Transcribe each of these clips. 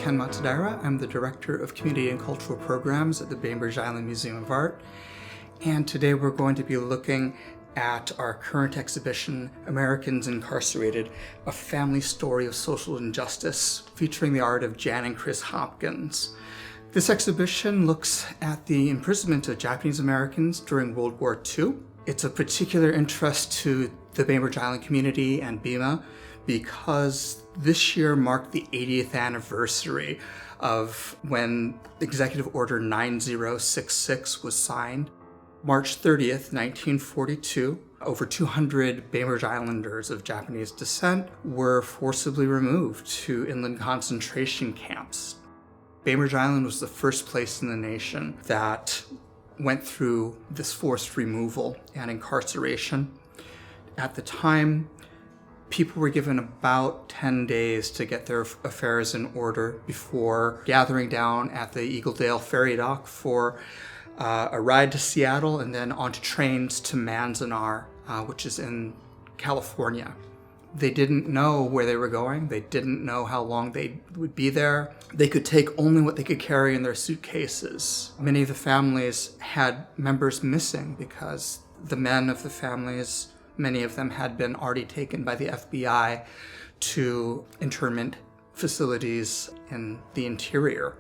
Ken Matsudaira. I'm the Director of Community and Cultural Programs at the Bainbridge Island Museum of Art. And today we're going to be looking at our current exhibition, Americans Incarcerated, a family story of social injustice, featuring the art of Jan and Chris Hopkins. This exhibition looks at the imprisonment of Japanese Americans during World War II. It's of particular interest to the Bainbridge Island community and BIMA because this year marked the 80th anniversary of when Executive Order 9066 was signed. March 30th, 1942, over 200 Bainbridge Islanders of Japanese descent were forcibly removed to inland concentration camps. Bainbridge Island was the first place in the nation that went through this forced removal and incarceration. At the time, people were given about 10 days to get their affairs in order before gathering down at the Eagledale ferry dock for a ride to Seattle and then onto trains to Manzanar, which is in California. They didn't know where they were going. They didn't know how long they would be there. They could take only what they could carry in their suitcases. Many of the families had members missing because the men of the families, many of them had been already taken by the FBI to internment facilities in the interior.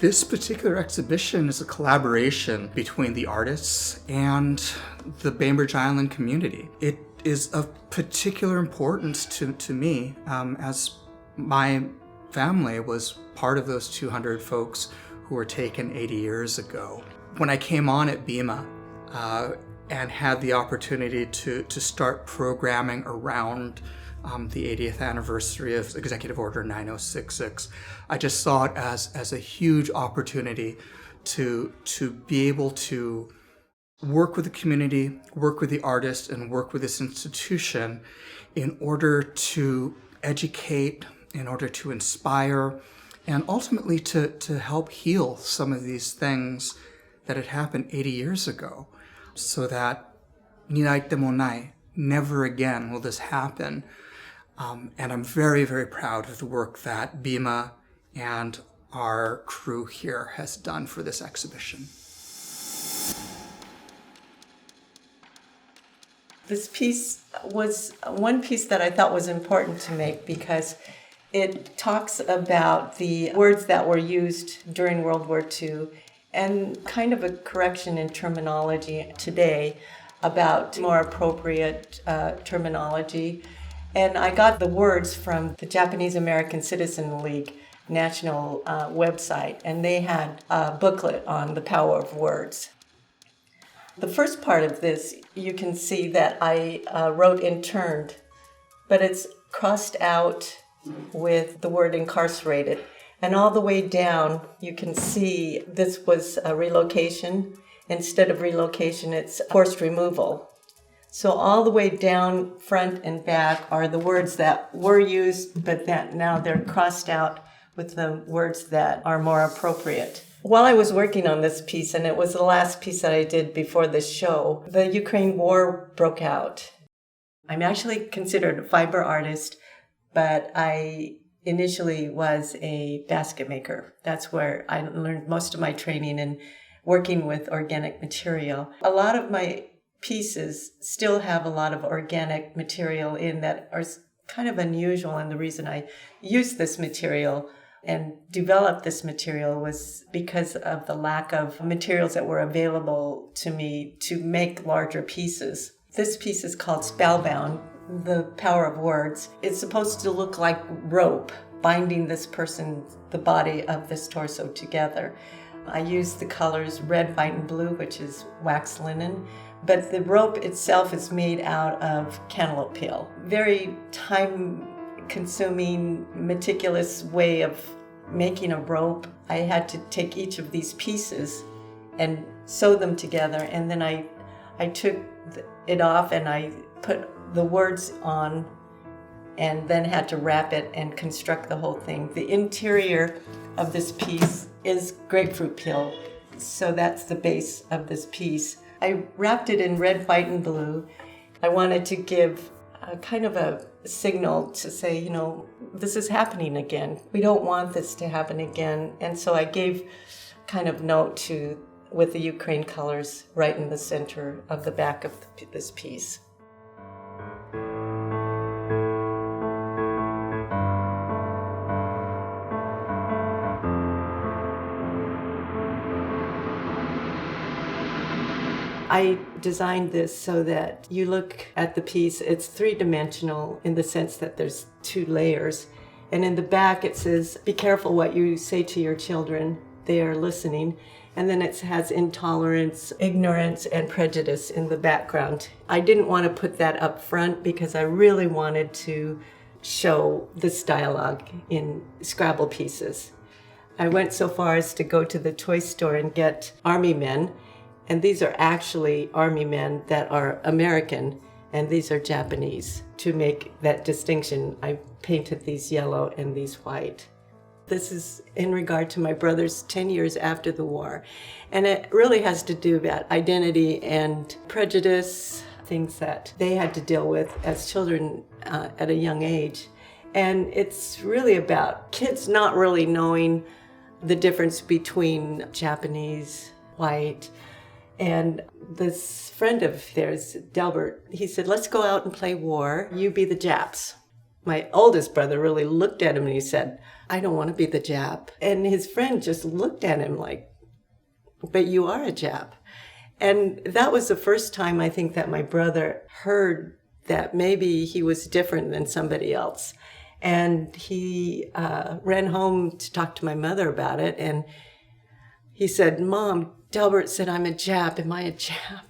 This particular exhibition is a collaboration between the artists and the Bainbridge Island community. It is of particular importance to me, as my family was part of those 200 folks who were taken 80 years ago. When I came on at BIMA and had the opportunity to start programming around the 80th anniversary of Executive Order 9066, I just saw it as a huge opportunity to be able to work with the community, work with the artists, and work with this institution in order to educate, in order to inspire, and ultimately to help heal some of these things that had happened 80 years ago, so that niraite mo nai, never again will this happen. And I'm very, very proud of the work that BIMA and our crew here has done for this exhibition. This piece was one piece that I thought was important to make because it talks about the words that were used during World War II and kind of a correction in terminology today about more appropriate terminology. And I got the words from the Japanese American Citizen League national website, and they had a booklet on the power of words. The first part of this, you can see that I wrote interned, but it's crossed out with the word incarcerated. And all the way down, you can see this was a relocation. Instead of relocation, it's forced removal. So all the way down, front and back, are the words that were used, but that now they're crossed out with the words that are more appropriate. While I was working on this piece, and it was the last piece that I did before this show, the Ukraine war broke out. I'm actually considered a fiber artist, but I initially was a basket maker. That's where I learned most of my training in working with organic material. A lot of my pieces still have a lot of organic material in that are kind of unusual, and the reason I use this material and developed this material was because of the lack of materials that were available to me to make larger pieces. This piece is called Spellbound, the power of words. It's supposed to look like rope binding this person, the body of this torso together. I use the colors red, white, and blue, which is wax linen, but the rope itself is made out of cantaloupe peel. Very time-consuming, meticulous way of making a rope. I had to take each of these pieces and sew them together, and then I took it off and I put the words on and then had to wrap it and construct the whole thing. The interior of this piece is grapefruit peel, so that's the base of this piece. I wrapped it in red, white, and blue. I wanted to give kind of a signal to say, this is happening again. We don't want this to happen again. And so I gave kind of note with the Ukraine colors right in the center of the back of this piece. I designed this so that you look at the piece, it's three-dimensional in the sense that there's two layers. And in the back it says, be careful what you say to your children, they are listening. And then it has intolerance, ignorance, and prejudice in the background. I didn't want to put that up front because I really wanted to show this dialogue in Scrabble pieces. I went so far as to go to the toy store and get army men. And these are actually army men that are American, and these are Japanese. To make that distinction, I painted these yellow and these white. This is in regard to my brothers 10 years after the war. And it really has to do about identity and prejudice, things that they had to deal with as children at a young age. And it's really about kids not really knowing the difference between Japanese, white. And this friend of theirs, Delbert, he said, let's go out and play war. You be the Japs. My oldest brother really looked at him and he said, I don't want to be the Jap. And his friend just looked at him like, but you are a Jap. And that was the first time I think that my brother heard that maybe he was different than somebody else. And he ran home to talk to my mother about it. And he said, Mom, Delbert said, I'm a Jap. Am I a Jap?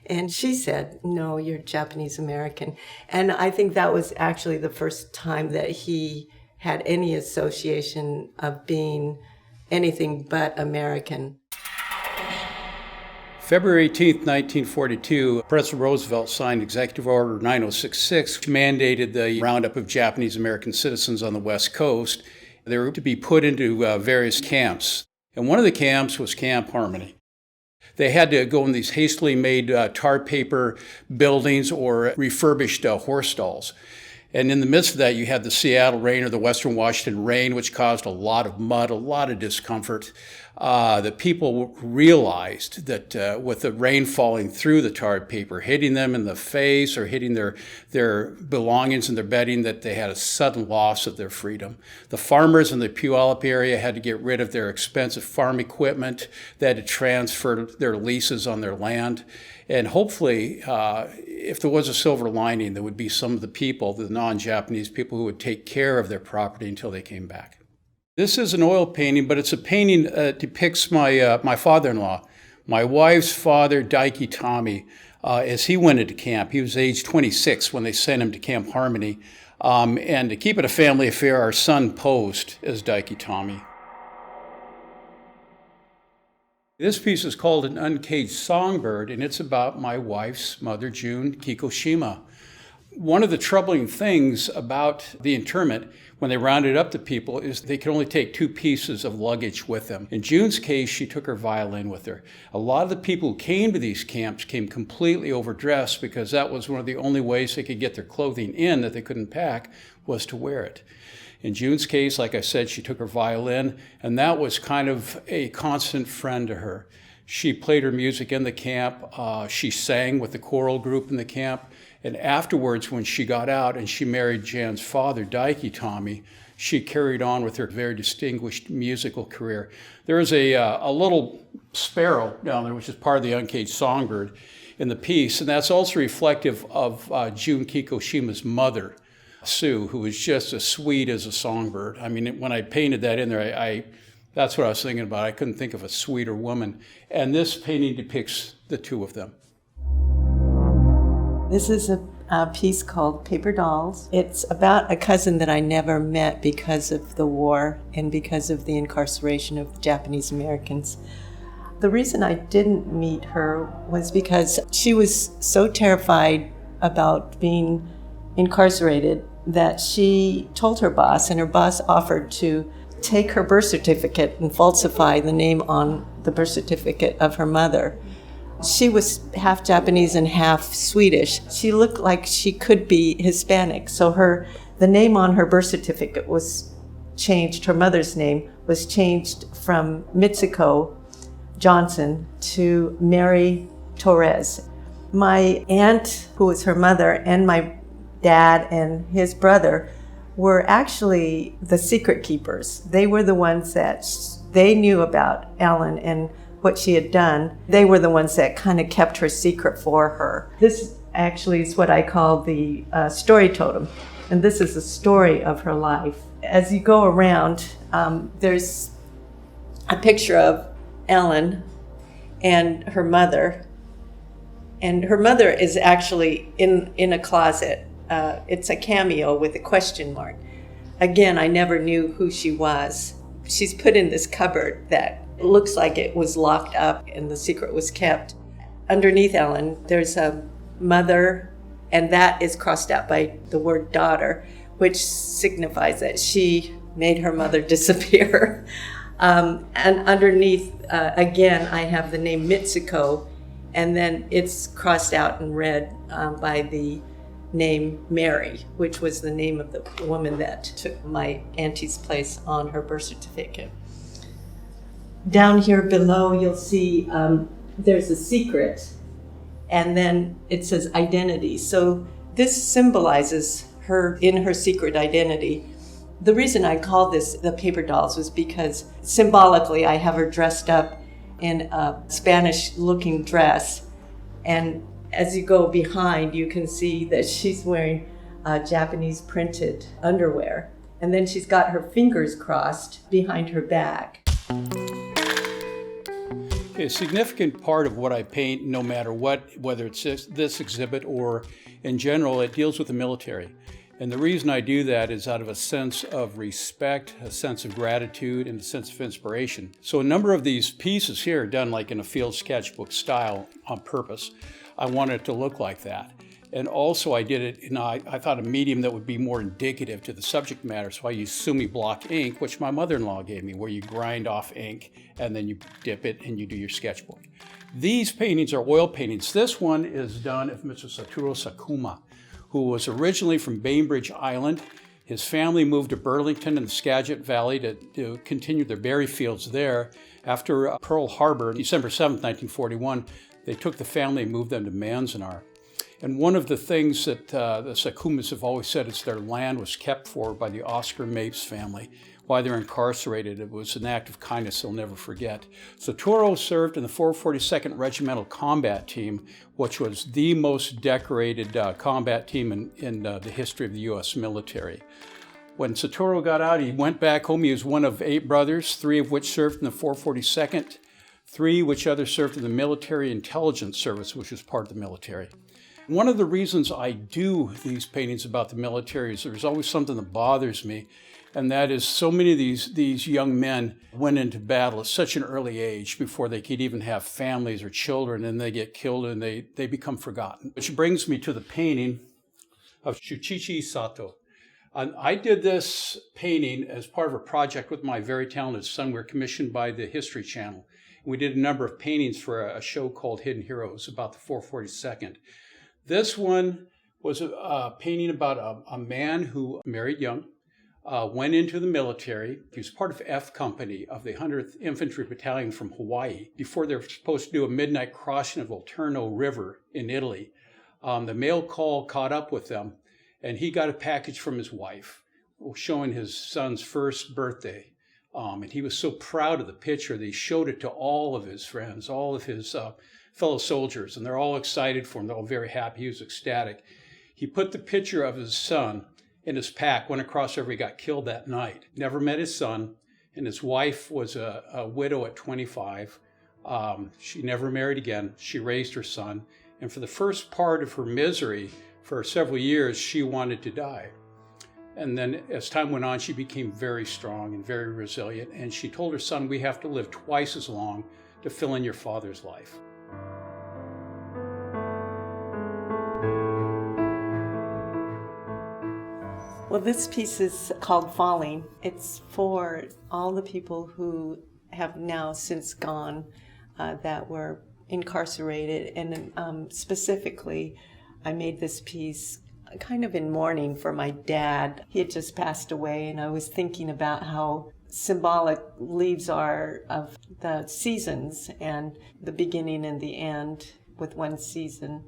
And she said, no, you're Japanese American. And I think that was actually the first time that he had any association of being anything but American. February 18th, 1942, President Roosevelt signed Executive Order 9066, which mandated the roundup of Japanese American citizens on the West Coast. They were to be put into various camps. And one of the camps was Camp Harmony. They had to go in these hastily made tar paper buildings or refurbished horse stalls. And in the midst of that, you had the Seattle rain or the Western Washington rain, which caused a lot of mud, a lot of discomfort. The people realized that with the rain falling through the tar paper, hitting them in the face or hitting their belongings and their bedding, that they had a sudden loss of their freedom. The farmers in the Puyallup area had to get rid of their expensive farm equipment. They had to transfer their leases on their land. And hopefully, if there was a silver lining, there would be some of the people, the non-Japanese people, who would take care of their property until they came back. This is an oil painting, but it's a painting that depicts my father-in-law, my wife's father, Daiki Tommy, as he went into camp. He was age 26 when they sent him to Camp Harmony. And to keep it a family affair, our son posed as Daiki Tommy. This piece is called An Uncaged Songbird, and it's about my wife's mother, June Kikoshima. One of the troubling things about the internment, when they rounded up the people, is they could only take 2 pieces of luggage with them. In June's case, she took her violin with her. A lot of the people who came to these camps came completely overdressed because that was one of the only ways they could get their clothing in that they couldn't pack, was to wear it. In June's case, like I said, she took her violin, and that was kind of a constant friend to her. She played her music in the camp. She sang with the choral group in the camp. And afterwards, when she got out and she married Jan's father, Daiki Tommy, she carried on with her very distinguished musical career. There is a little sparrow down there, which is part of the Uncaged Songbird in the piece, and that's also reflective of June Kikoshima's mother, Sue, who was just as sweet as a songbird. I mean, when I painted that in there, that's what I was thinking about. I couldn't think of a sweeter woman. And this painting depicts the two of them. This is a piece called Paper Dolls. It's about a cousin that I never met because of the war and because of the incarceration of Japanese Americans. The reason I didn't meet her was because she was so terrified about being incarcerated that she told her boss, and her boss offered to take her birth certificate and falsify the name on the birth certificate of her mother. She was half Japanese and half Swedish. She looked like she could be Hispanic. So the name on her birth certificate was changed. Her mother's name was changed from Mitsuko Johnson to Mary Torres. My aunt, who was her mother, and my dad and his brother were actually the secret keepers. They were the ones that they knew about Ellen and what she had done. They were the ones that kind of kept her secret for her. This actually is what I call the story totem, and this is the story of her life. As you go around, there's a picture of Ellen and her mother, and her mother is actually in a closet. It's a cameo with a question mark. Again, I never knew who she was. She's put in this cupboard that looks like it was locked up and the secret was kept. Underneath Ellen, there's a mother, and that is crossed out by the word daughter, which signifies that she made her mother disappear. And underneath, again, I have the name Mitsuko, and then it's crossed out in red by the name Mary, which was the name of the woman that took my auntie's place on her birth certificate. Down here below, you'll see there's a secret, and then it says identity. So this symbolizes her in her secret identity. The reason I called this the paper dolls was because symbolically I have her dressed up in a Spanish-looking dress, and as you go behind, you can see that she's wearing Japanese printed underwear, and then she's got her fingers crossed behind her back. A significant part of what I paint, no matter what, whether it's this exhibit or in general, it deals with the military. And the reason I do that is out of a sense of respect, a sense of gratitude, and a sense of inspiration. So a number of these pieces here are done like in a field sketchbook style on purpose. I wanted it to look like that. And also I did it I thought a medium that would be more indicative to the subject matter. So I used sumi block ink, which my mother-in-law gave me, where you grind off ink and then you dip it and you do your sketchbook. These paintings are oil paintings. This one is done of Mr. Satoru Sakuma, who was originally from Bainbridge Island. His family moved to Burlington in the Skagit Valley to continue their berry fields there. After Pearl Harbor, December 7th, 1941, they took the family and moved them to Manzanar. And one of the things that the Sakumas have always said is their land was kept for by the Oscar Mapes family. While they're incarcerated, it was an act of kindness they'll never forget. Satoru served in the 442nd Regimental Combat Team, which was the most decorated combat team in the history of the U.S. military. When Satoru got out, he went back home. He was one of 8 brothers, 3 of which served in the 442nd, 3 which others served in the Military Intelligence Service, which was part of the military. One of the reasons I do these paintings about the military is there's always something that bothers me, and that is so many of these young men went into battle at such an early age before they could even have families or children, and they get killed and they become forgotten. Which brings me to the painting of Shuichi Sato. I did this painting as part of a project with my very talented son. We were commissioned by the History Channel. We did a number of paintings for a show called Hidden Heroes about the 442nd. This one was a painting about a man who married young, went into the military. He was part of F Company of the 100th Infantry Battalion from Hawaii. Before they were supposed to do a midnight crossing of Volturno River in Italy, the mail call caught up with them, and he got a package from his wife showing his son's first birthday. And he was so proud of the picture that he showed it to all of his friends, all of his fellow soldiers, and they're all excited for him. They're all very happy. He was ecstatic. He put the picture of his son in his pack, went across wherever he got killed that night. Never met his son, and his wife was a widow at 25. She never married again. She raised her son, and for the first part of her misery, for several years, she wanted to die. And then as time went on, she became very strong and very resilient, and she told her son, "We have to live twice as long to fill in your father's life." Well, this piece is called Falling. It's for all the people who have now since gone that were Incarcerated, and specifically, I made this piece kind of in mourning for my dad. He had just passed away, and I was thinking about how symbolic leaves are of the seasons and the beginning and the end with one season.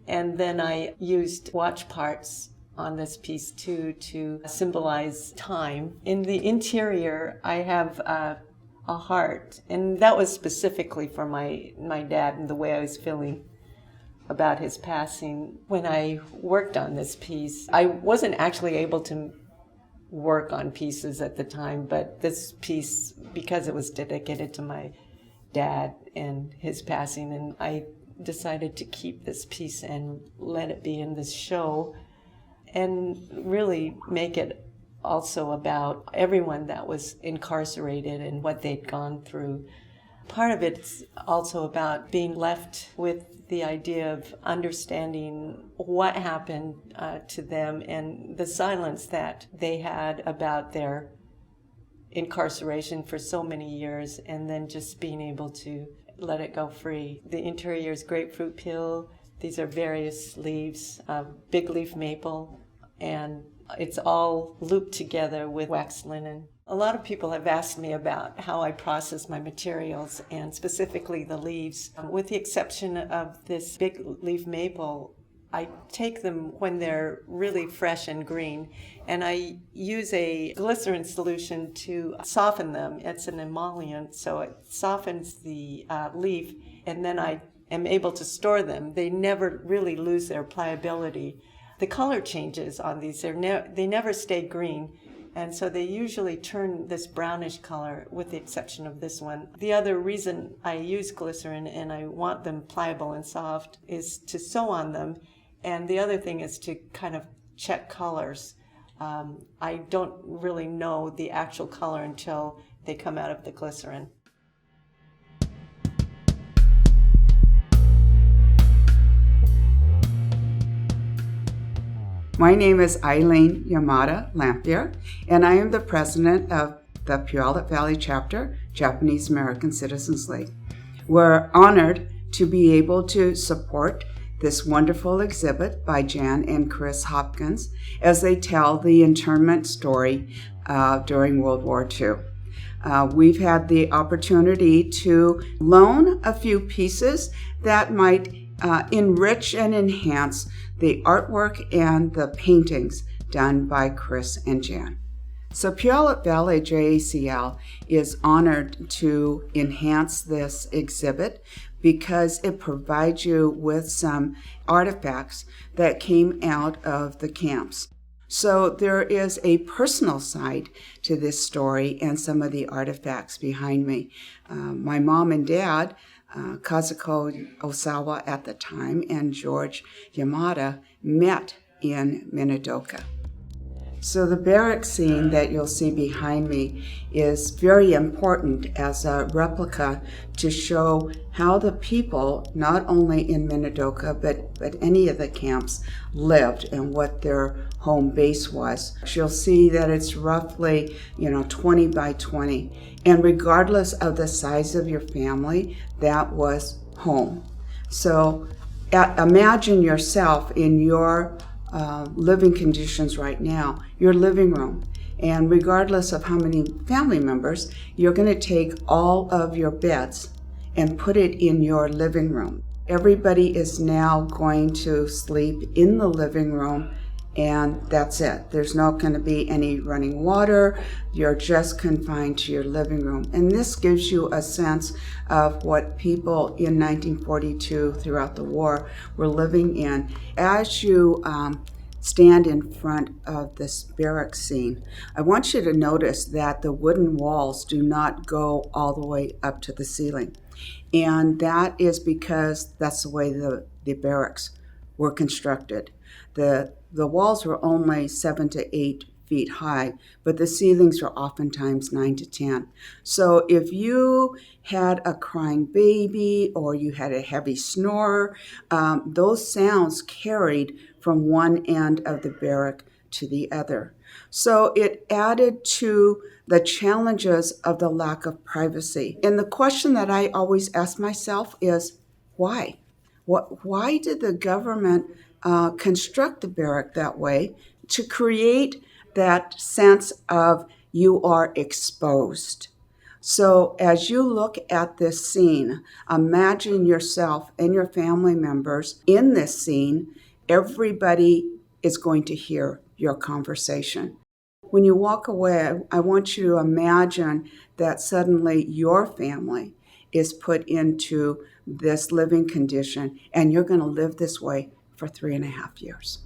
And then I used watch parts on this piece too to symbolize time. In the interior, I have a heart, and that was specifically for my dad and the way I was feeling about his passing. When I worked on this piece, I wasn't actually able to work on pieces at the time, but this piece, because it was dedicated to my dad and his passing, and I decided to keep this piece and let it be in this show and really make it also about everyone that was incarcerated and what they'd gone through. Part of it's also about being left with the idea of understanding what happened to them and the silence that they had about their incarceration for so many years, and then just being able to let it go free. The interior is grapefruit peel. These are various leaves, big leaf maple, and it's all looped together with wax linen. A lot of people have asked me about how I process my materials, and specifically the leaves. With the exception of this big leaf maple, I take them when they're really fresh and green, and I use a glycerin solution to soften them. It's an emollient, so it softens the leaf, and then I am able to store them. They never really lose their pliability. The color changes on these, they never stay green, and so they usually turn this brownish color, with the exception of this one. The other reason I use glycerin and I want them pliable and soft is to sew on them, and the other thing is to kind of check colors. I don't really know the actual color until they come out of the glycerin. My name is Eileen Yamada Lampier, and I am the president of the Puyallup Valley Chapter, Japanese American Citizens League. We're honored to be able to support this wonderful exhibit by Jan and Chris Hopkins as they tell the internment story during World War II. We've had the opportunity to loan a few pieces that might enrich and enhance the artwork and the paintings done by Chris and Jan. So Puyallup Valley JACL is honored to enhance this exhibit because it provides you with some artifacts that came out of the camps. So there is a personal side to this story and some of the artifacts behind me. My mom and dad, Kazuko Osawa at the time and George Yamada, met in Minidoka. So the barrack scene that you'll see behind me is very important as a replica to show how the people, not only in Minidoka, but any of the camps, lived and what their home base was. You'll see that it's roughly, 20 by 20. And regardless of the size of your family, that was home. So imagine yourself in your living conditions right now, your living room. And regardless of how many family members, you're going to take all of your beds and put it in your living room. Everybody is now going to sleep in the living room, and that's it. There's not going to be any running water. You're just confined to your living room. And this gives you a sense of what people in 1942 throughout the war were living in. As you stand in front of this barrack scene, I want you to notice that the wooden walls do not go all the way up to the ceiling. And that is because that's the way the barracks were constructed. The walls were only 7 to 8 feet high, but the ceilings were oftentimes 9 to 10. So if you had a crying baby or you had a heavy snore, those sounds carried from one end of the barrack to the other. So it added to the challenges of the lack of privacy. And the question that I always ask myself is, Why? Why did the government construct the barrack that way to create that sense of you are exposed? So as you look at this scene, imagine yourself and your family members in this scene. Everybody is going to hear your conversation. When you walk away, I want you to imagine that suddenly your family is put into this living condition, and you're going to live this way for 3.5 years.